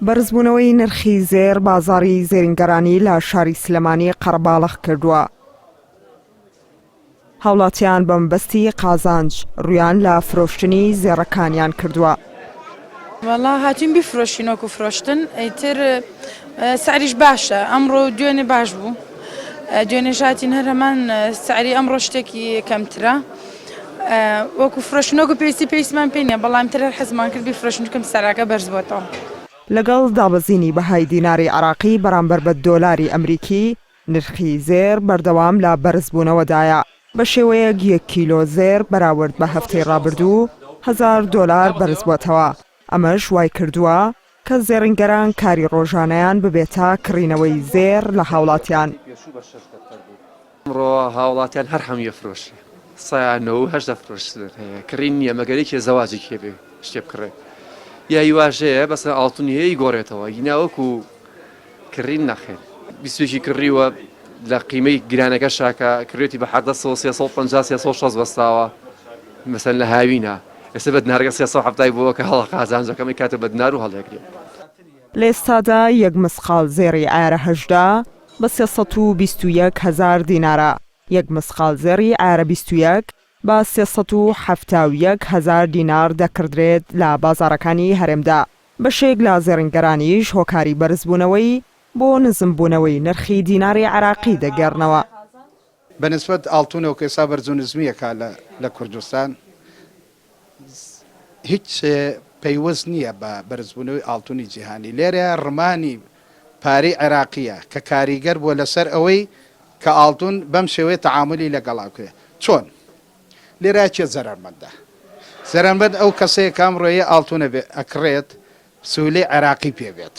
بەرزبوەوەی نرخی زێر بازاری زێرینگەرانی لە شاری سلێمانی قەرەباڵغ کردووە. هاوڵاتیان بەمبەستی قازانج ڕویان لە فرۆشتنی زێڕەکانیان کردووە. والله هاتوین بیفرۆشین وەکو فرۆشتن ئەیتر سعریش باشە ئەمڕۆ دوێنێ باش بوو دوێنێ هاتین هەر هەمان سعری ئەمڕۆ شتێکی کەمترە وەکو فرۆشتن وەکو پێویستیمان پێ نییە بەڵام تر هەر حەزمان کرد بیفرۆشین چونکە سەراکە بەرز بووەتەوە. لەگەڵ دابەزینی بەهای دیناری عراقی بەرامبەر بە دۆلاری ئەمریکی نرخی زێر بەردەوام لە بەرزبوونەوەدایە بە شێوەیەک 1 کیلۆ زێر بەراورد بە هەفتەی ڕابردوو 1000 دۆلار بەرز بووەتەوە. ئەمەش وای کردووە کە زێڕینگەران کاری ڕۆژانەیان ببێتە کڕینەوەی زێر لە هاوڵاتیان. ئەمڕۆ هاوڵاتیان هەر هەموو فرۆش سایانەوە هەشدە فرۆشتن هەیە کڕین نییە مەگەرێکی زەواجی کێبێ شتێ بکڕێ یای واژەیە بەسەر ئاڵتونی هەیە گۆڕێتەوە گیناوەکو کڕین نەخێن بیستێکی کڕیوە لە قیمەی گرانەکە شاکە کڕێتی بە 350 بەستاوە مەسەن لە هاوینە ئێستا بە دینارەکە 370 بووە کە هەڵە قازانجەکەمی کاتە بە دینار و هەڵەگرێت. لە ئێستادا 1 مسقال زێڕی ئایرە 18 بە 321,000 دینارە، 1 مسقال زێڕی ئایرە 21 بە 371,000 دینار دەکردرێت لە بازارەکانی هەرێمدا. بەشێک لە زێڕینگەرانیش هۆکاری بەرزبوونەوەی بۆ نزمبوونەوەی نرخی دیناری عراقی دەگەڕنەوە. بەنسبەت ئاڵتونەوە کە ئێستا بەرز و نزمیەکە لە کوردستان هیچ پەیوەست نییە بە بەرزبوونەوەی ئاڵتونی جیهانی. لێرە ڕمانی پارەی عێراقیە کە کاریگەر بووە لەسەر ئەوەی کە ئاڵتون بەم شێوەیە تەعاملی لەگەڵاوکرێ. چۆن لێرە چێ زەرمەندە؟ زەرمەند ئەو کەسەیە کام ڕۆیە ئاڵتونە ئەکڕێت سوولەی عێراقی پێبێت.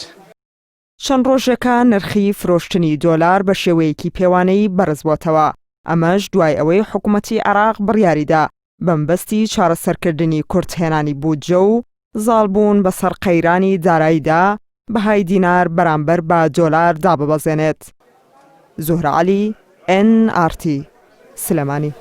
چەند ڕۆژێکە نرخی فرۆشتنی دۆلار بە شێوەیەکی پێوانەی بەرز بووەتەوە. ئەمەش دوای ئەوەی حکوومەتی عێراق بڕیاریدا بەمبەستی چارەسەرکردنی کورتهێنانی بودجە و زاڵبوون بەسەر قەیرانی داراییدا بەهای دینار بەرامبەر بە دۆلار داببەزێنێت. زوهرە عەلی، NRT سلێمانی.